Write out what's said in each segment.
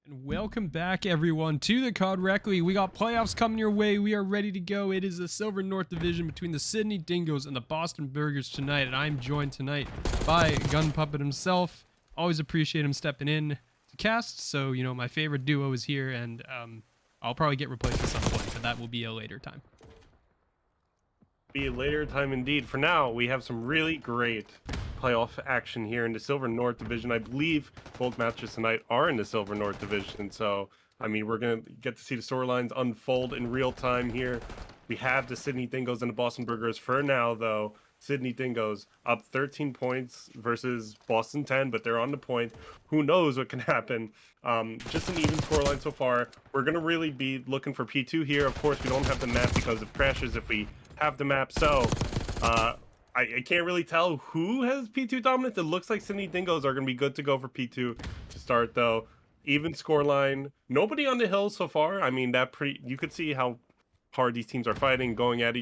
And welcome back, everyone, to the COD Rec League. We got playoffs coming your way. We are ready to go. It is the Silver North Division between the Sydney Dingoes and the Boston Burgers tonight. And I'm joined tonight by Gun Puppet himself. Always appreciate him stepping in to cast. So, you know, my favorite duo is here, and I'll probably get replaced at some point, but that will be a later time. Be a later time indeed. For now, we have some really great playoff action here in the Silver North Division. I believe both matches tonight are in the Silver North Division. So, I mean, we're going to get to see the storylines unfold in real time here. We have the Sydney Dingoes and the Boston Burgers. For now, though, Sydney Dingoes up 13 points versus Boston 10, but they're on the point. Who knows what can happen? Just an even scoreline so far. We're going to really be looking for P2 here. Of course, we don't have the map because it crashes if we have the map. So, I can't really tell who has P2 dominance. It looks like Sydney Dingoes are going to be good to go for P2 to start, though. Even scoreline. Nobody on the hill so far. I mean, you could see how hard these teams are fighting, going at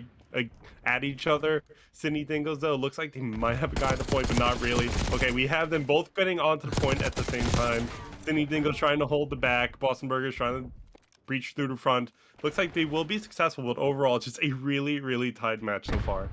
each other. Sydney Dingoes, though, looks like they might have a guy at the point, but not really. Okay, we have them both getting onto the point at the same time. Sydney Dingoes trying to hold the back. Boston Burgers trying to breach through the front. Looks like they will be successful, but overall, it's just a really, really tight match so far.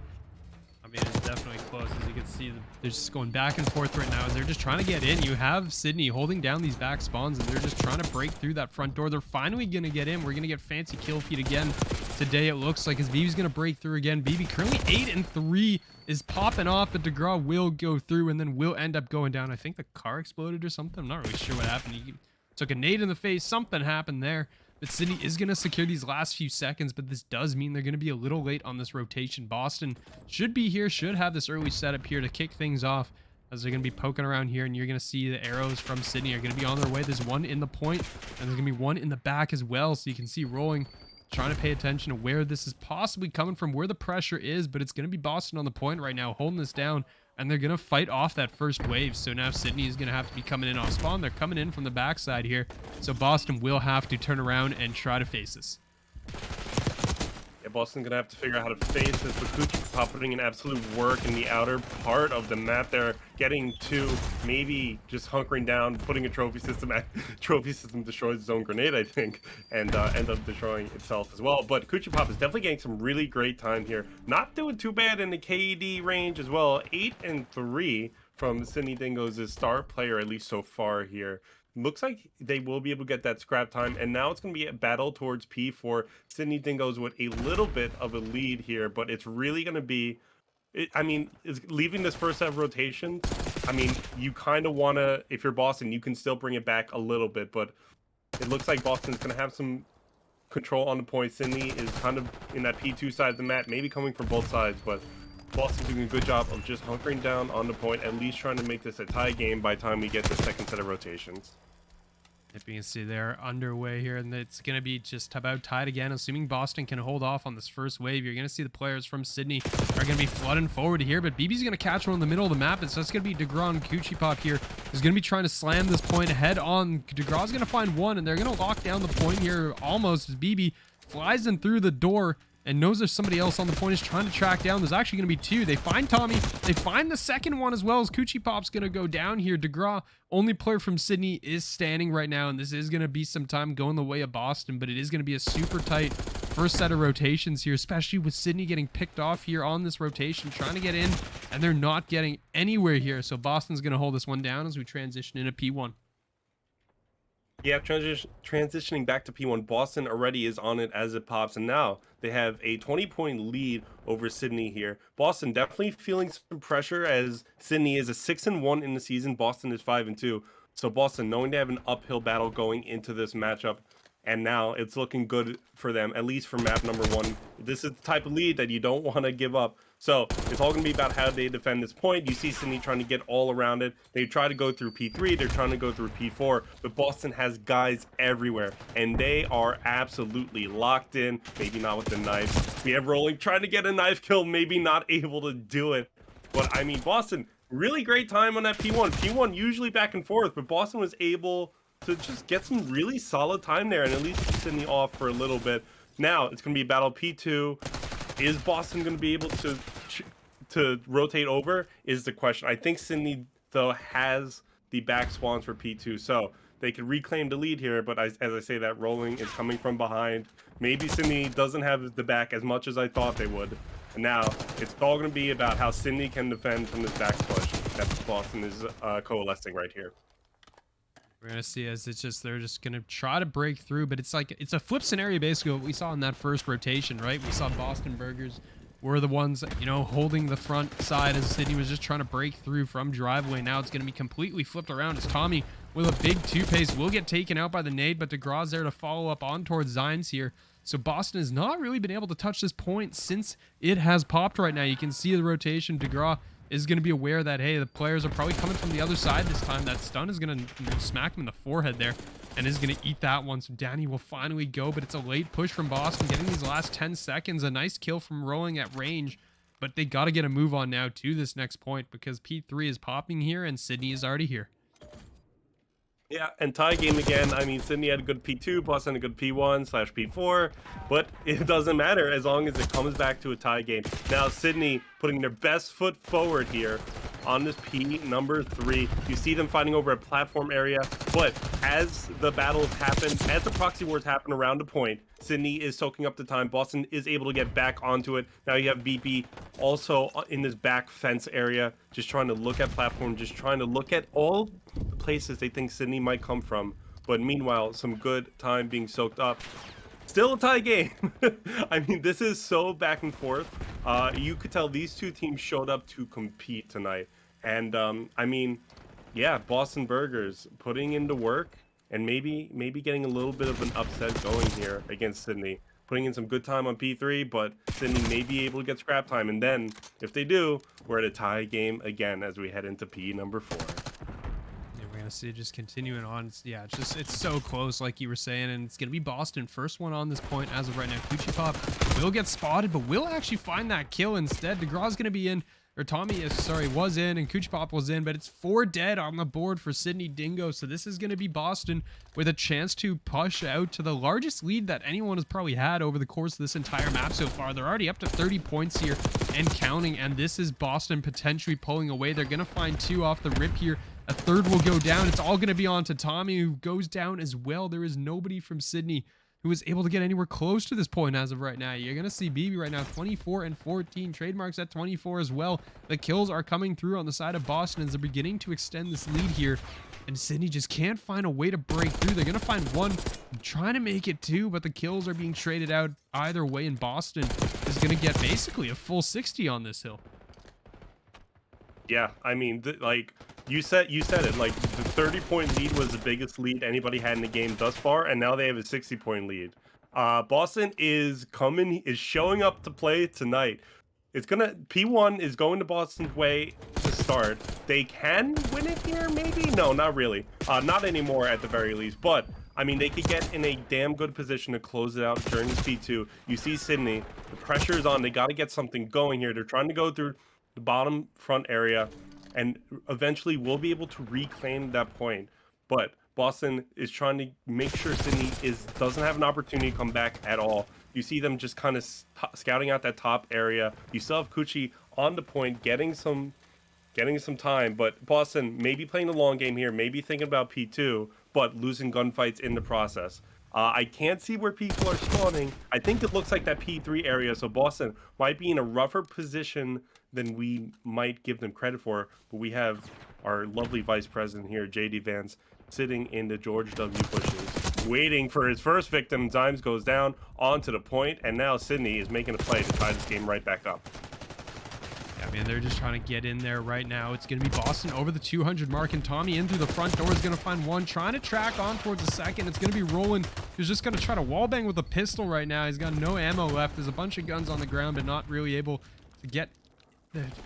I mean, it's definitely close. As you can see, they're just going back and forth right now as they're just trying to get in. You have Sydney holding down these back spawns, and they're just trying to break through that front door. They're finally going to get in. We're going to get fancy kill feed again today, it looks like, as BB's going to break through again. BB currently 8-3 is popping off, but DeGraw will go through and then will end up going down. I think the car exploded or something. I'm not really sure what happened. He took a nade in the face. Something happened there. But Sydney is going to secure these last few seconds, but this does mean they're going to be a little late on this rotation. Boston should be here, should have this early setup here to kick things off, as they're going to be poking around here, and you're going to see the arrows from Sydney are going to be on their way. There's one in the point, and there's going to be one in the back as well, so you can see rolling, trying to pay attention to where this is possibly coming from, where the pressure is, but it's going to be Boston on the point right now, holding this down, and they're going to fight off that first wave. So now Sydney is going to have to be coming in off spawn. They're coming in from the backside here, so Boston will have to turn around and try to face this. Yeah, Boston's gonna have to figure out how to face this, but Kuchi putting in absolute work in the outer part of the map. They're getting to maybe just hunkering down, putting a trophy system at trophy system destroys its own grenade, I think, and end up destroying itself as well. But Kuchi is definitely getting some really great time here. Not doing too bad in the KD range as well. 8-3 from Sydney Dingoes' star player, at least so far here. Looks like they will be able to get that scrap time, and now it's going to be a battle towards P4. Sydney Dingoes with a little bit of a lead here, but it's really going to be, I mean, it's leaving this first set of rotation. I mean, you kind of want to, if you're Boston, you can still bring it back a little bit, but it looks like Boston's going to have some control on the point. Sydney is kind of in that P2 side of the map, maybe coming from both sides, but Boston's doing a good job of just hunkering down on the point, at least trying to make this a tie game by the time we get the second set of rotations. If you can see, they're underway here, and it's going to be just about tied again. Assuming Boston can hold off on this first wave, you're going to see the players from Sydney are going to be flooding forward here, but BB's going to catch one in the middle of the map, and so it's going to be DeGraw and Kuchi here who's going to be trying to slam this point head on. DeGraw's going to find one, and they're going to lock down the point here almost as BB flies in through the door and knows there's somebody else on the point, is trying to track down. There's actually going to be two. They find Tommy. They find the second one as well, as Kuchi Pop's going to go down here. DeGraw, only player from Sydney, is standing right now, and this is going to be some time going the way of Boston, but it is going to be a super tight first set of rotations here, especially with Sydney getting picked off here on this rotation, trying to get in, and they're not getting anywhere here. So Boston's going to hold this one down as we transition into P1. Yeah, transitioning back to P1, Boston already is on it as it pops, and now they have a 20-point lead over Sydney here. Boston definitely feeling some pressure, as Sydney is a 6-1 in the season. Boston is 5-2. So Boston knowing they have an uphill battle going into this matchup, and now it's looking good for them, at least for map number 1. This is the type of lead that you don't want to give up. So it's all going to be about how they defend this point. You see Sydney trying to get all around it. They try to go through P3. They're trying to go through P4. But Boston has guys everywhere, and they are absolutely locked in. Maybe not with the knife. We have Rolling trying to get a knife kill, maybe not able to do it. But, I mean, Boston, really great time on that P1. P1 usually back and forth, but Boston was able to just get some really solid time there and at least keep Sydney off for a little bit. Now it's going to be a battle P2. Is Boston going to be able to rotate over is the question. I think Sydney, though, has the back spawns for P2. So they could reclaim the lead here, but as I say, that rolling is coming from behind. Maybe Sydney doesn't have the back as much as I thought they would. And now it's all going to be about how Sydney can defend from this back push that Boston is coalescing right here. We're gonna see as they're just gonna try to break through, but it's a flip scenario basically what we saw in that first rotation, right? We saw Boston Burgers were the ones, you know, holding the front side as Sydney was just trying to break through from driveway. Now it's gonna be completely flipped around as Tommy with a big two-pace will get taken out by the nade, but DeGraw's there to follow up on towards Zymes here. So Boston has not really been able to touch this point since it has popped right now. You can see the rotation. DeGraw is going to be aware that, hey, the players are probably coming from the other side this time. That stun is going to smack him in the forehead there and is going to eat that one. So Danny will finally go, but it's a late push from Boston, getting these last 10 seconds. A nice kill from rolling at range, but they got to get a move on now to this next point because P3 is popping here and Sydney is already here. Yeah, and tie game again. I mean, Sydney had a good P2, Boston a good P1/P4, but it doesn't matter as long as it comes back to a tie game. Now, Sydney putting their best foot forward here on this P number 3. You see them fighting over a platform area, but as the battles happen, as the proxy wars happen around the point, Sydney is soaking up the time. Boston is able to get back onto it. Now you have BP also in this back fence area, just trying to look at platform, just trying to look at all the places they think Sydney might come from. But meanwhile, some good time being soaked up. Still a tie game. I mean, this is so back and forth. You could tell these two teams showed up to compete tonight. And I mean, yeah, Boston Burgers putting into work and maybe getting a little bit of an upset going here against Sydney. Putting in some good time on P3, but Sydney may be able to get scrap time. And then, if they do, we're at a tie game again as we head into P number 4. We're gonna see it just continuing on. It's so close, like you were saying, and it's gonna be Boston first one on this point as of right now. Coochie Pop will get spotted, but will actually find that kill instead. DeGraw's gonna be in, or Tommy was in, and Coochie Pop was in, but it's 4 dead on the board for Sydney Dingoes. So this is gonna be Boston with a chance to push out to the largest lead that anyone has probably had over the course of this entire map so far. They're already up to 30 points here and counting, and this is Boston potentially pulling away. They're gonna find 2 off the rip here. A third will go down. It's all going to be on to Tommy, who goes down as well. There is nobody from Sydney who is able to get anywhere close to this point as of right now. You're going to see BB right now, 24 and 14. Trademarks at 24 as well. The kills are coming through on the side of Boston as they're beginning to extend this lead here. And Sydney just can't find a way to break through. They're going to find 1, trying to make it 2, but the kills are being traded out either way. And Boston is going to get basically a full 60 on this hill. Yeah, I mean, like... You said it, like the 30-point lead was the biggest lead anybody had in the game thus far, and now they have a 60-point lead. Boston is showing up to play tonight. P1 is going to Boston's way to start. They can win it here, maybe? No, not really. Not anymore at the very least, but I mean, they could get in a damn good position to close it out during this P2. You see Sydney, the pressure is on. They got to get something going here. They're trying to go through the bottom front area, and eventually we'll be able to reclaim that point. But Boston is trying to make sure Sydney doesn't have an opportunity to come back at all. You see them just kind of scouting out that top area. You still have Coochie on the point, getting some time, but Boston maybe playing the long game here, maybe thinking about P2, but losing gunfights in the process. I can't see where people are spawning. I think it looks like that P3 area, so Boston might be in a rougher position than we might give them credit for, but we have our lovely vice president here, JD Vance, sitting in the George W. bushes, waiting for his first victim. Zymes goes down onto the point, and now Sydney is making a play to tie this game right back up. Yeah, man, they're just trying to get in there right now. It's going to be Boston over the 200 mark, and Tommy in through the front door is going to find 1, trying to track on towards the second. It's going to be Roland, who's just going to try to wallbang with a pistol right now. He's got no ammo left. There's a bunch of guns on the ground, but not really able to get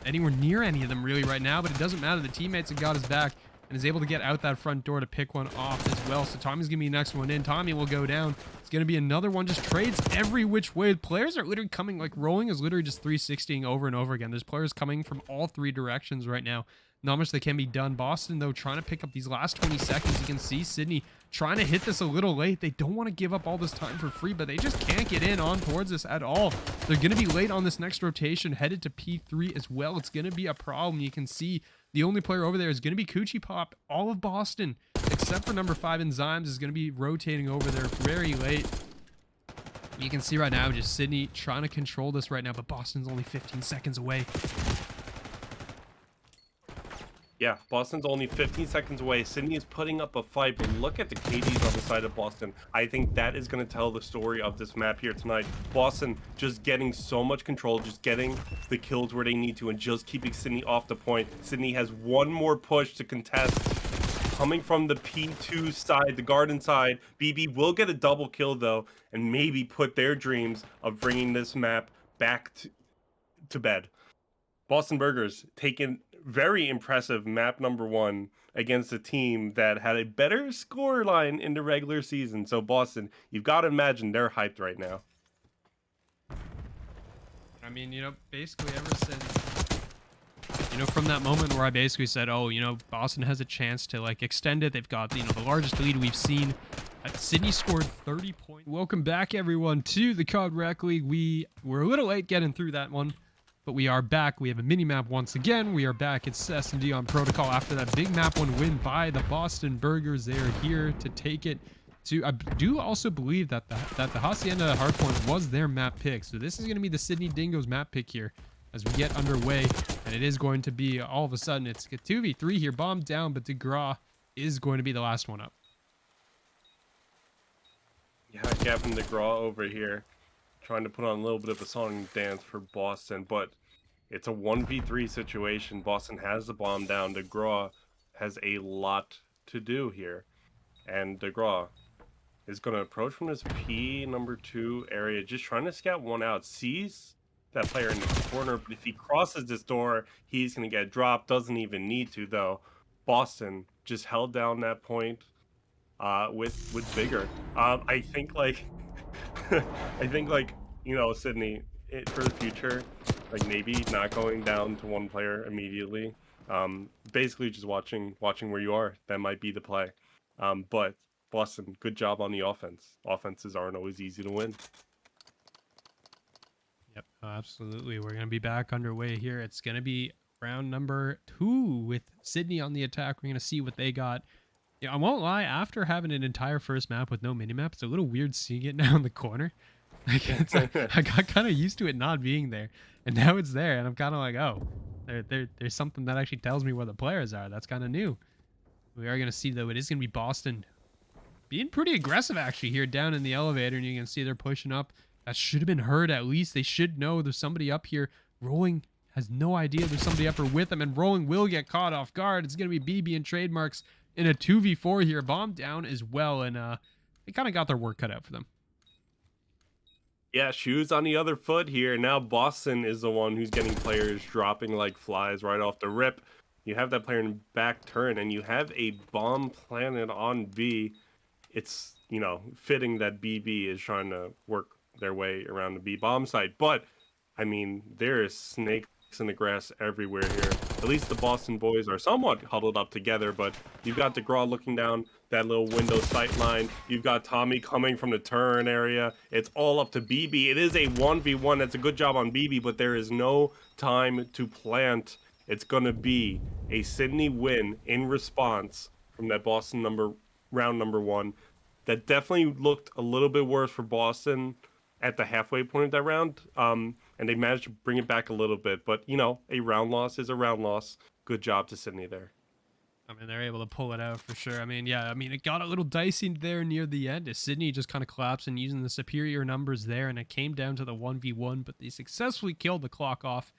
anywhere near any of them really right now, but it doesn't matter. The teammates have got his back and is able to get out that front door to pick one off as well. So Tommy's gonna be the next one in. Tommy will go down. It's gonna be another one, just trades every which way. Players are literally coming, like rolling is literally just 360ing over and over again. There's players coming from all 3 directions right now. Not much that can be done. Boston, though, trying to pick up these last 20 seconds. You can see Sydney trying to hit this a little late. They don't want to give up all this time for free, but they just can't get in on towards this at all. They're going to be late on this next rotation, headed to P3 as well. It's going to be a problem. You can see the only player over there is going to be Coochie Pop. All of Boston, except except for number 5 in Zymes is going to be rotating over there very late. You can see right now just Sydney trying to control this right now, but Boston's only 15 seconds away. Yeah, Boston's only 15 seconds away. Sydney is putting up a fight, but look at the KDs on the side of Boston. I think that is going to tell the story of this map here tonight. Boston just getting so much control, just getting the kills where they need to, and just keeping Sydney off the point. Sydney has one more push to contest. Coming from the P2 side, the Garden side, BB will get a double kill, though, and maybe put their dreams of bringing this map back to bed. Boston Burgers taking very impressive map number 1 against a team that had a better score line in the regular season. So Boston, you've got to imagine they're hyped right now. I mean, you know, basically ever since, you know, from that moment where I basically said, oh, you know, Boston has a chance to like extend it. They've got, you know, the largest lead we've seen. Sydney scored 30 points. Welcome back, everyone, to the COD Rec League. We were a little late getting through that one, but we are back. We have a mini map once again. We are back. It's S&D on Protocol after that big map 1 win by the Boston Burgers. They are here to take it to. I do also believe that the Hacienda Hardpoint was their map pick. So this is going to be the Sydney Dingoes map pick here as we get underway, and it is going to be all of a sudden it's a 2v3 here, bomb down, but DeGraw is going to be the last one up. Yeah, Gavin DeGraw over here trying to put on a little bit of a song and dance for Boston, but it's a 1v3 situation. Boston has the bomb down. DeGraw has a lot to do here, and DeGraw is going to approach from this P number 2 area, just trying to scout one out. Sees that player in the corner, but if he crosses this door, he's going to get dropped. Doesn't even need to, though. Boston just held down that point with vigor. I think like you know, Sydney, for the future, like maybe not going down to one player immediately. Basically just watching where you are. That might be the play. But Boston, good job on the offense. Offenses aren't always easy to win. Yep, absolutely. We're going to be back underway here. It's going to be round number 2 with Sydney on the attack. We're going to see what they got. Yeah, I won't lie, after having an entire first map with no minimap, it's a little weird seeing it now in the corner. Like, I got kind of used to it not being there, and now it's there, and I'm kind of like, oh, there's something that actually tells me where the players are. That's kind of new. We are going to see, though, it is going to be Boston being pretty aggressive, actually, here down in the elevator, and you can see they're pushing up. That should have been heard, at least. They should know there's somebody up here. Rolling has no idea there's somebody up here with them, and Rolling will get caught off guard. It's going to be BB and Trademarks in a 2v4 here. Bomb down as well, and they kind of got their work cut out for them. Yeah, shoes on the other foot here. Now Boston is the one who's getting players dropping like flies right off the rip. You have that player in back turn, and you have a bomb planted on B. It's, you know, fitting that BB is trying to work their way around the B bomb site. But, I mean, there is snakes in the grass everywhere here. At least the Boston boys are somewhat huddled up together, but you've got DeGraw looking down that little window sight line. You've got Tommy coming from the turn area. It's all up to BB. It is a 1v1. That's a good job on BB, but there is no time to plant. It's going to be a Sydney win in response from that Boston round number 1. That definitely looked a little bit worse for Boston at the halfway point of that round. And they managed to bring it back a little bit. But, you know, a round loss is a round loss. Good job to Sydney there. I mean, they're able to pull it out for sure. I mean, yeah, I mean, it got a little dicey there near the end as Sydney just kind of collapsed and using the superior numbers there, and it came down to the 1v1, but they successfully killed the clock off,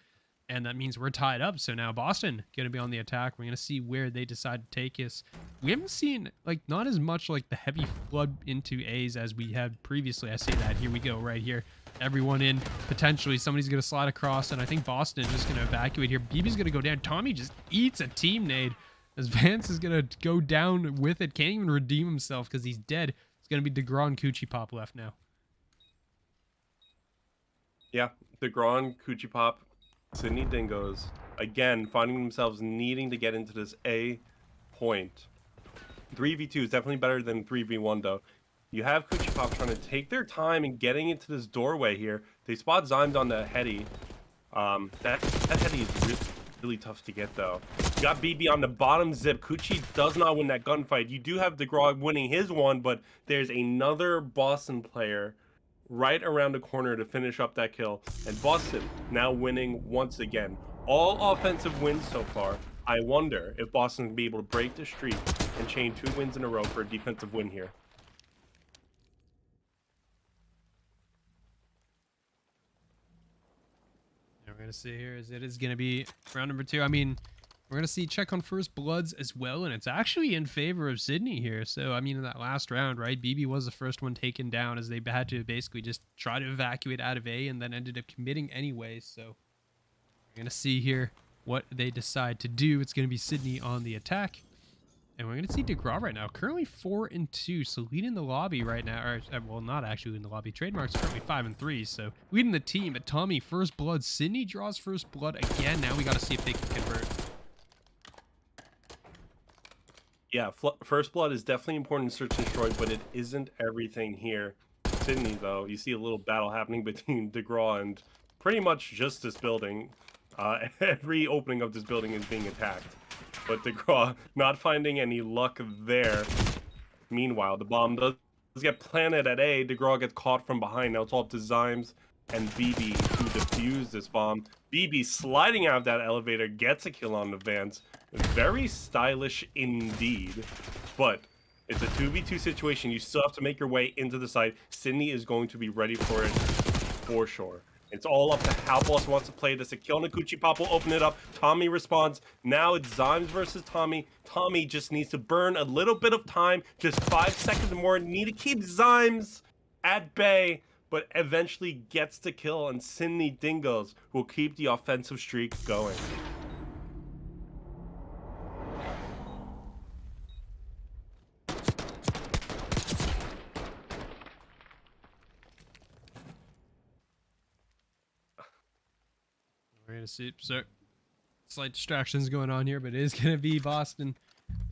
and that means we're tied up. So now Boston going to be on the attack. We're going to see where they decide to take us. We haven't seen, like, not as much like the heavy flood into A's as we had previously. I say that. Here we go right here. Everyone in. Potentially somebody's going to slide across, and I think Boston is just going to evacuate here. BB's going to go down. Tommy just eats a team nade as Vance is going to go down with it. Can't even redeem himself because he's dead. It's going to be DeGraw and Coochie Pop left now. Yeah, DeGraw and Coochie Pop, Sydney Dingoes, again, finding themselves needing to get into this A point. 3v2 is definitely better than 3v1, though. You have Coochie Pop trying to take their time and getting into this doorway here. They spot Zymes on the heady. That heady is really tough to get though. You got BB on the bottom zip. Coochie does not win that gunfight. You do have DeGraw winning his one, but there's another Boston player right around the corner to finish up that kill. And Boston now winning once again. All offensive wins so far. I wonder if Boston can be able to break the streak and chain 2 wins in a row for a defensive win here. We're going to see here is it is going to be round number 2. I mean, we're going to see check on first bloods as well, and it's actually in favor of Sydney here. So, I mean, in that last round, right, BB was the first one taken down as they had to basically just try to evacuate out of A and then ended up committing anyways. So, we're going to see here what they decide to do. It's going to be Sydney on the attack. And we're going to see DeGraw right now, currently 4-2, so leading the lobby right now, or well, not actually in the lobby. Trademark's currently 5-3, so leading the team. But Tommy, first blood. Sydney draws first blood again. Now we got to see if they can convert. Yeah, first blood is definitely important in search and destroy, but it isn't everything here. Sydney, though, you see a little battle happening between DeGraw and pretty much just this building. Every opening of this building is being attacked. But DeGraw not finding any luck there. Meanwhile, the bomb does get planted at A. DeGraw gets caught from behind. Now it's all up to Zymes and BB to defuse this bomb. BB sliding out of that elevator gets a kill on the Vance. Very stylish indeed. But it's a 2v2 situation. You still have to make your way into the site. Sydney is going to be ready for it for sure. It's all up to how Boss wants to play this. A kill on the Coochie Pop will open it up. Tommy responds. Now it's Zymes versus Tommy. Tommy just needs to burn a little bit of time. Just 5 seconds more. Need to keep Zymes at bay. But eventually gets the kill on Sydney Dingoes, who will keep the offensive streak going. We're going to see, so slight distractions going on here, but it is going to be Boston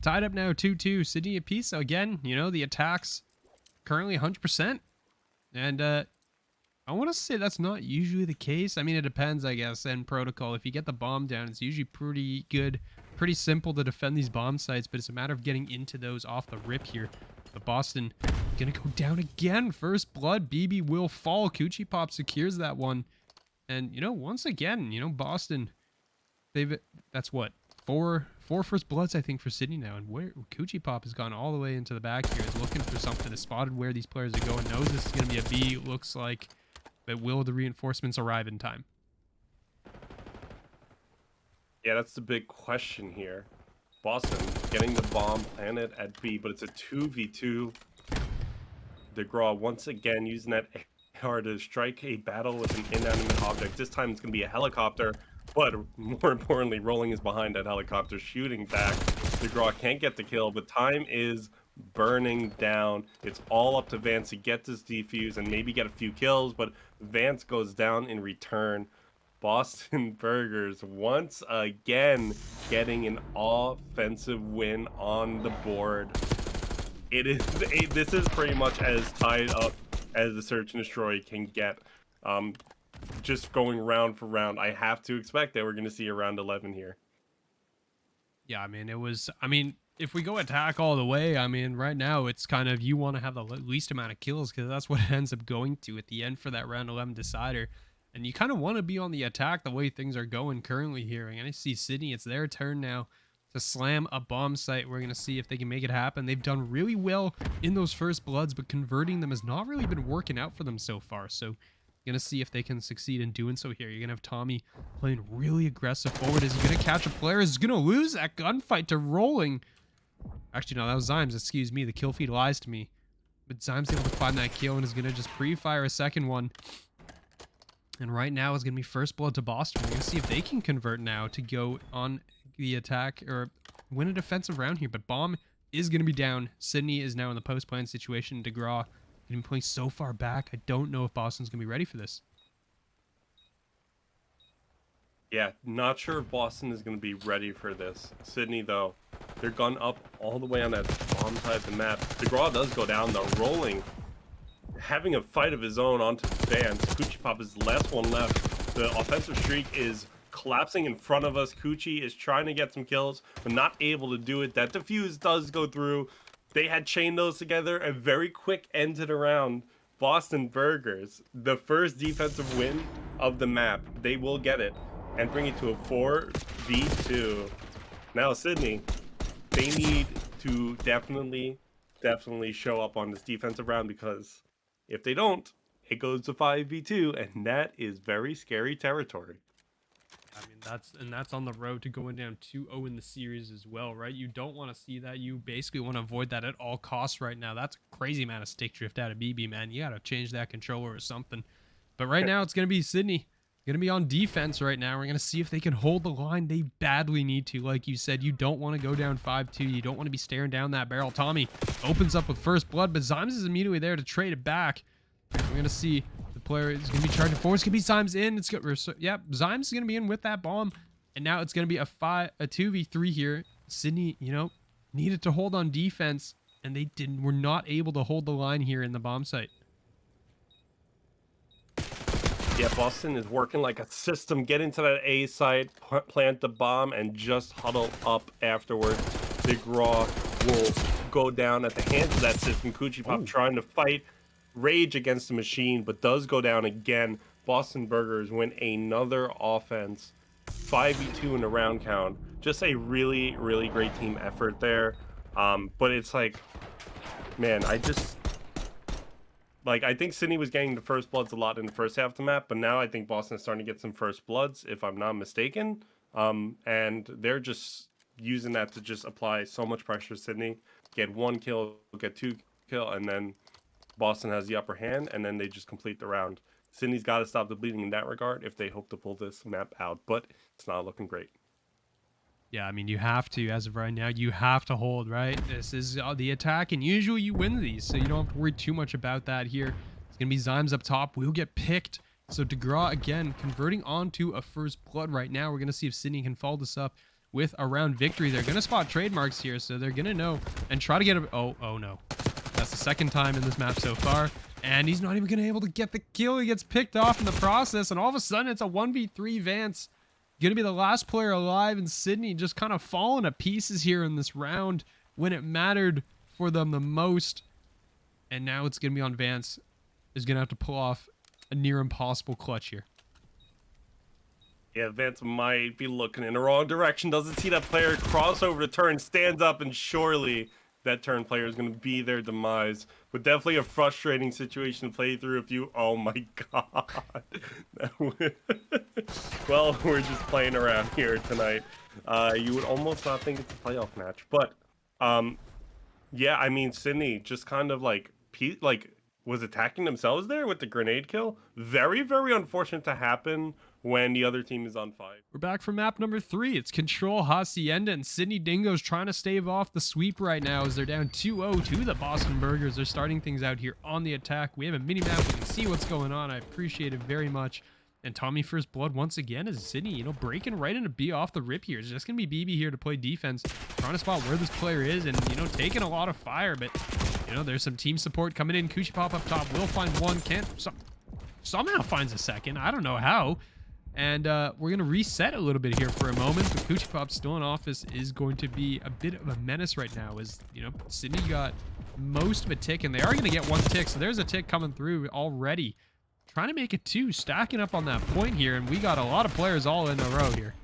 tied up now 2-2, Sydney apiece. So again, you know, the attacks currently 100%. And I want to say that's not usually the case. I mean, it depends, I guess, and protocol. If you get the bomb down, it's usually pretty good, pretty simple to defend these bomb sites, but it's a matter of getting into those off the rip here. But Boston going to go down again. First blood, BB will fall. Coochie Pop secures that one. And, you know, once again, you know, Boston, that's what, four first bloods, I think, for Sydney now. And where Coochie Pop has gone all the way into the back here, is looking for something, has spotted where these players are going, knows this is going to be a B, looks like, but will the reinforcements arrive in time? Yeah, that's the big question here. Boston getting the bomb planted at B, but it's a 2v2. DeGraw once again using that AR to strike a battle with an inanimate object. This time it's going to be a helicopter, but more importantly, rolling is behind that helicopter, shooting back. DeGraw can't get the kill, but time is burning down. It's all up to Vance to get this defuse and maybe get a few kills, but Vance goes down in return. Boston Burgers once again getting an offensive win on the board. This is pretty much as tied up as the search and destroy can get. Just going round for round, I have to expect that we're going to see a round 11 here. Yeah, I mean, if we go attack all the way, I mean, right now it's kind of, you want to have the least amount of kills because that's what it ends up going to at the end for that round 11 decider. And you kind of want to be on the attack the way things are going currently here. And I see Sydney, it's their turn now to slam a bomb site. We're going to see if they can make it happen. They've done really well in those first bloods, but converting them has not really been working out for them so far. So going to see if they can succeed in doing so here. You're going to have Tommy playing really aggressive forward. Is he going to catch a player? Is he going to lose that gunfight to rolling? Actually, no, that was Zymes. Excuse me. The kill feed lies to me. But Zymes able to find that kill and is going to just pre-fire a second one. And right now is going to be first blood to Boston. We're going to see if they can convert now to go on the attack or win a defensive round here. But bomb is going to be down. Sydney is now in the post-plan situation. DeGraw been playing so far back. I don't know if Boston's going to be ready for this. Yeah, not sure if Boston is going to be ready for this. Sydney, though, they're gun up all the way on that bomb side of the map. DeGraw does go down, though, rolling. Having a fight of his own onto Vance. Coochie Pop is the last one left. The offensive streak is collapsing in front of us. Coochie is trying to get some kills, but not able to do it. That defuse does go through. They had chained those together. A very quick end to the round. Boston Burgers, the first defensive win of the map. They will get it and bring it to a 4v2. Now, Sydney, they need to definitely show up on this defensive round, because if they don't, it goes to 5v2, and that is very scary territory. I mean, that's on the road to going down 2-0 in the series as well, right? You don't want to see that. You basically want to avoid that at all costs right now. That's a crazy amount of stick drift out of BB, man. You got to change that controller or something. But right now, it's going to be Sydney. Going to be on defense right now. We're going to see if they can hold the line. They badly need to. Like you said, you don't want to go down 5-2. You don't want to be staring down that barrel. Tommy opens up with first blood, but Zymes is immediately there to trade it back. We're going to see the player is going to be charging forward. It's going to be Zymes in. It's good. Yep, Zymes is going to be in with that bomb. And now it's going to be a 2v3 here. Sydney, you know, needed to hold on defense, and they were not able to hold the line here in the bomb site. Yeah, Boston is working like a system. Get into that A site, plant the bomb, and just huddle up afterwards. Big Raw will go down at the hands of that system. Coochie Pop trying to fight rage against the machine, but does go down again. Boston Burgers win another offense. 5v2 in the round count. Just a really, really great team effort there. But it's like, man, I think Sydney was getting the first bloods a lot in the first half of the map, but now I think Boston is starting to get some first bloods, if I'm not mistaken. And they're just using that to just apply so much pressure to Sydney. Get 1 kill, get 2 kill, and then Boston has the upper hand, and then they just complete the round. Sydney's got to stop the bleeding in that regard if they hope to pull this map out, but it's not looking great. Yeah, I mean, you have to, as of right now, you have to hold, right? This is the attack, and usually you win these, so you don't have to worry too much about that here. It's going to be Zymes up top. We'll get picked. So DeGraw, again, converting onto a first blood right now. We're going to see if Sydney can follow this up with a round victory. They're going to spot trademarks here, so they're going to know and try to get a... Oh, no. That's the second time in this map so far. And he's not even going to be able to get the kill. He gets picked off in the process, and all of a sudden, it's a 1v3 Vance. Going to be the last player alive, and Sydney just kind of falling to pieces here in this round when it mattered for them the most. And now it's going to be on Vance. Is going to have to pull off a near impossible clutch here. Yeah, Vance might be looking in the wrong direction. Doesn't see that player cross over the turn, stands up, and surely that turn player is going to be their demise. But definitely a frustrating situation to play through if you... Oh my god. Well, we're just playing around here tonight. You would almost not think it's a playoff match. But, yeah, I mean, Sydney just kind of was attacking themselves there with the grenade kill. Very, very unfortunate to happen when the other team is on 5. We're back from map number 3. It's Control Hacienda, and Sydney Dingoes trying to stave off the sweep right now as they're down 2-0 to the Boston Burgers. They're starting things out here on the attack. We have a mini-map. We can see what's going on. I appreciate it very much. And Tommy first blood once again as Sydney, you know, breaking right into B off the rip here. It's just going to be BB here to play defense, trying to spot where this player is and, you know, taking a lot of fire. But, you know, there's some team support coming in. Coochie Pop up top will find one. Somehow finds a second. I don't know how. And we're going to reset a little bit here for a moment. But Coochie Pop still in office is going to be a bit of a menace right now as, you know, Sydney got most of a tick, and they are going to get 1 tick. So there's a tick coming through already. Trying to make it 2, stacking up on that point here, and we got a lot of players all in a row here.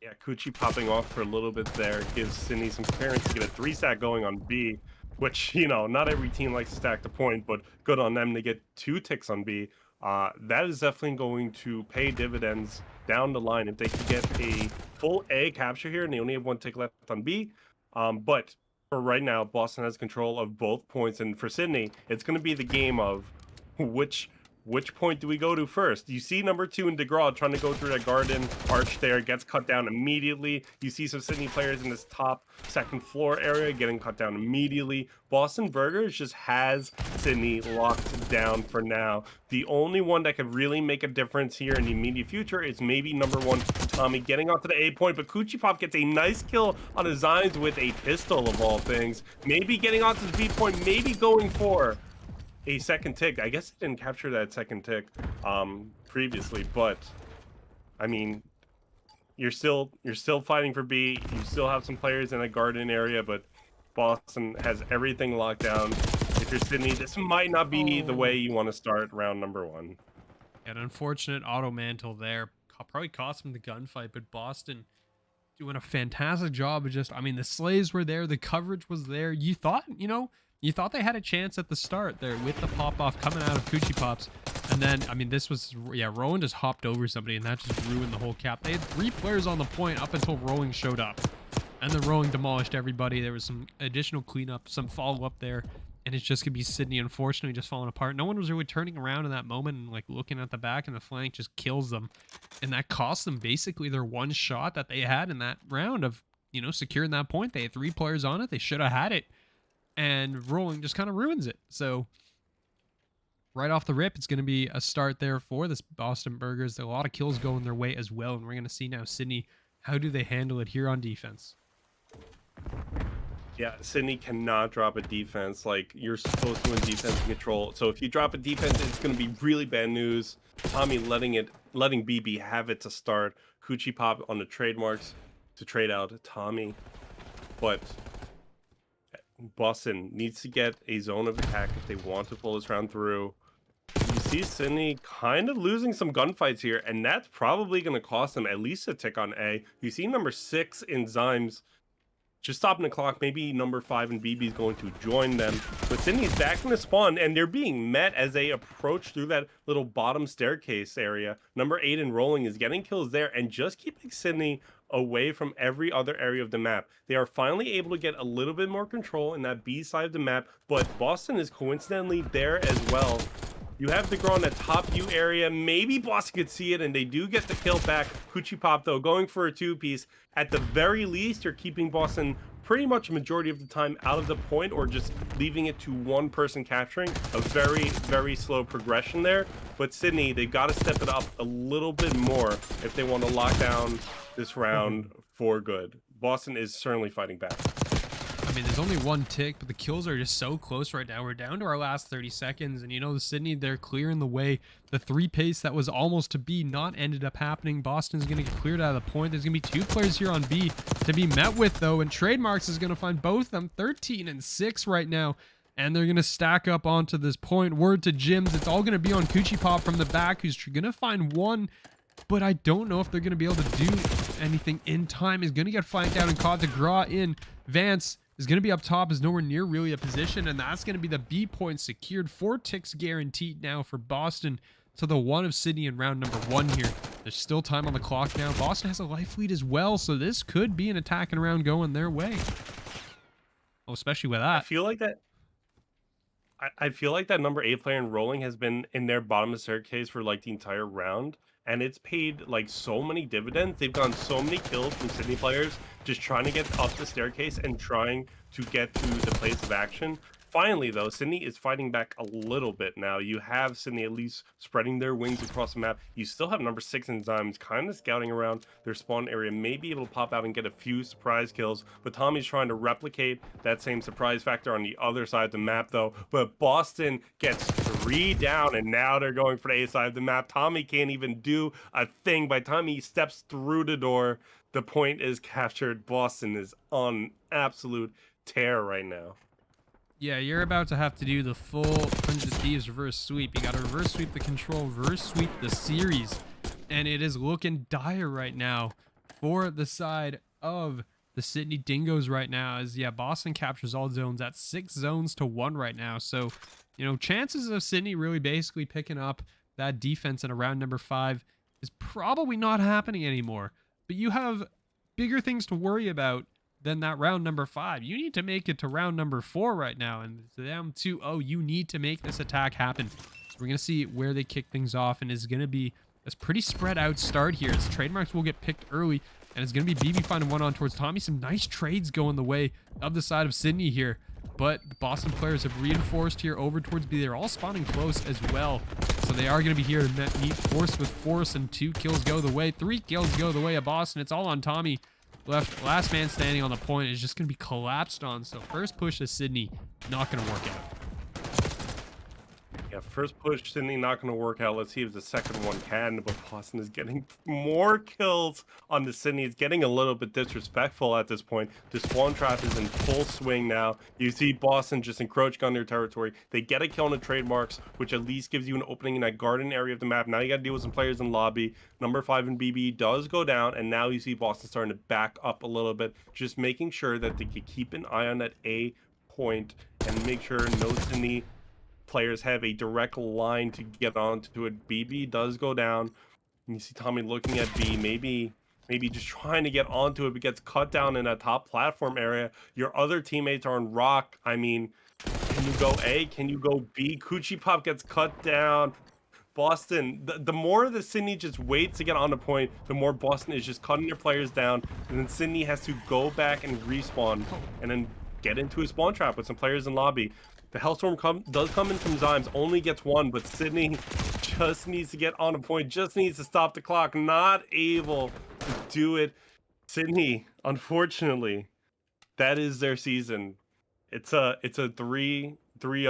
Yeah, Coochie popping off for a little bit there gives Sydney some clearance to get a 3-stack going on B, which, you know, not every team likes to stack the point, but good on them to get 2 ticks on B. That is definitely going to pay dividends down the line if they can get a full A capture here, and they only have 1 tick left on B. But for right now, Boston has control of both points, and for Sydney, it's going to be the game of which point do we go to first? You see number 2 in DeGraw trying to go through that garden arch there, gets cut down immediately. You see some Sydney players in this top 2nd floor area getting cut down immediately. Boston Burgers just has Sydney locked down for now. The only one that could really make a difference here in the immediate future is maybe number 1, Tommy, getting onto the A point, but Coochie Pop gets a nice kill on his Zymes with a pistol of all things. Maybe getting onto the B point, maybe going for a 2nd tick. I guess it didn't capture that 2nd tick previously, but I mean, you're still fighting for B. You still have some players in a garden area, but Boston has everything locked down. If you're Sydney, this might not be the way you want to start round number 1. An unfortunate auto mantle there. Probably cost him the gunfight, but Boston doing a fantastic job of just, I mean, the slays were there, the coverage was there. You thought they had a chance at the start there with the pop-off coming out of Coochie Pops. And then, I mean, this was, yeah, Rowan just hopped over somebody, and that just ruined the whole cap. They had 3 players on the point up until Rowing showed up. And then Rowing demolished everybody. There was some additional cleanup, some follow-up there. And it's just going to be Sydney, unfortunately, just falling apart. No one was really turning around in that moment and, like, looking at the back, and the flank just kills them. And that cost them basically their one shot that they had in that round of, you know, securing that point. They had 3 players on it. They should have had it. And Rolling just kind of ruins it. So, right off the rip, it's going to be a start there for this Boston Burgers. A lot of kills going their way as well. And we're going to see now Sydney, how do they handle it here on defense? Yeah, Sydney cannot drop a defense. Like, you're supposed to win defense and control. So if you drop a defense, it's going to be really bad news. Tommy letting BB have it to start. Coochie Pop on the trademarks to trade out Tommy. But Boston needs to get a zone of attack if they want to pull this round through. You see Sydney kind of losing some gunfights here, and that's probably going to cost them at least a tick on A. You see number 6 in Zymes just stopping the clock. Maybe number 5 and BB is going to join them. But Sydney's back in the spawn, and they're being met as they approach through that little bottom staircase area. Number 8 and Rolling is getting kills there and just keeping Sydney away from every other area of the map. They are finally able to get a little bit more control in that B side of the map, but Boston is coincidentally there as well. You have to grow in that top U area. Maybe Boston could see it, and they do get the kill back. Coochie Pop, though, going for a 2-piece. At the very least, you're keeping Boston pretty much a majority of the time out of the point, or just leaving it to one person capturing. A very, very slow progression there. But Sydney, they've got to step it up a little bit more if they want to lock down this round for good. Boston is certainly fighting back. I mean, there's only 1 tick, but the kills are just so close right now. We're down to our last 30 seconds, and you know, the Sydney, they're clearing the way. The 3 pace that was almost to B not ended up happening. Boston's going to get cleared out of the point. There's going to be 2 players here on B to be met with, though, and Trademarks is going to find both of them 13 and 6 right now, and they're going to stack up onto this point. Word to Jims, it's all going to be on Coochie Pop from the back, who's going to find 1, but I don't know if they're going to be able to do anything in time. He's going to get flanked out and caught the Gra in. Vance is going to be up top, is nowhere near really a position, and that's going to be the B point secured. 4 ticks guaranteed now for Boston to the 1 of Sydney in round number 1 here. There's still time on the clock now. Boston has a life lead as well, so this could be an attacking round going their way. Oh, especially with that. I feel like that number 8 player in Rolling has been in their bottom of the staircase for like the entire round, and it's paid like so many dividends. They've gotten so many kills from Sydney players just trying to get up the staircase and trying to get to the place of action. Finally, though, Sydney is fighting back a little bit now. You have Sydney at least spreading their wings across the map. You still have number 6 in Zymes kind of scouting around their spawn area, may be able to pop out and get a few surprise kills, but Tommy's trying to replicate that same surprise factor on the other side of the map, though. But Boston gets 3 down, and now they're going for the A side of the map. Tommy can't even do a thing. By the time he steps through the door, the point is captured. Boston is on absolute tear right now. Yeah, you're about to have to do the full Hundred Thieves reverse sweep. You got to reverse sweep the control, reverse sweep the series. And it is looking dire right now for the side of the Sydney Dingoes right now. As, yeah, Boston captures all zones at 6 zones to 1 right now. So, you know, chances of Sydney really basically picking up that defense in a round number 5 is probably not happening anymore. But you have bigger things to worry about than that round number 5. You need to make it to round number 4 right now, and to them 2-0, you need to make this attack happen. So we're going to see where they kick things off, and it's going to be a pretty spread out start here, as Trademarks will get picked early, and it's going to be BB finding 1 on towards Tommy. Some nice trades going the way of the side of Sydney here, but the Boston players have reinforced here over towards B. They're all spawning close as well, so they are going to be here to meet force with force, and 2 kills go the way, 3 kills go the way of Boston. It's all on Tommy. Last man standing on the point is just going to be collapsed on. So first push to Sydney, not going to work out. Yeah, first push, Sydney not going to work out. Let's see if the second one can, but Boston is getting more kills on the Sydney. It's getting a little bit disrespectful at this point. The spawn trap is in full swing now. You see Boston just encroaching on their territory. They get a kill on the trademarks, which at least gives you an opening in that garden area of the map. Now you got to deal with some players in lobby. Number 5 in BB does go down, and now you see Boston starting to back up a little bit, just making sure that they can keep an eye on that A point and make sure no Sydney players have a direct line to get onto it. BB does go down. And you see Tommy looking at B, maybe just trying to get onto it, but gets cut down in that top platform area. Your other teammates are on rock. I mean, can you go A? Can you go B? Coochie Pop gets cut down. Boston, the more the Sydney just waits to get on the point, the more Boston is just cutting their players down, and then Sydney has to go back and respawn, and then get into a spawn trap with some players in lobby. The Hellstorm does come in from Zymes, only gets one, but Sydney just needs to get on a point, just needs to stop the clock, not able to do it. Sydney, unfortunately, that is their season. It's a 3-0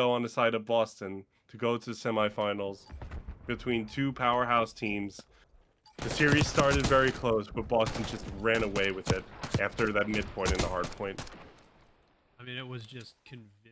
on the side of Boston to go to the semifinals between two powerhouse teams. The series started very close, but Boston just ran away with it after that midpoint and the hard point. I mean, it was just convincing.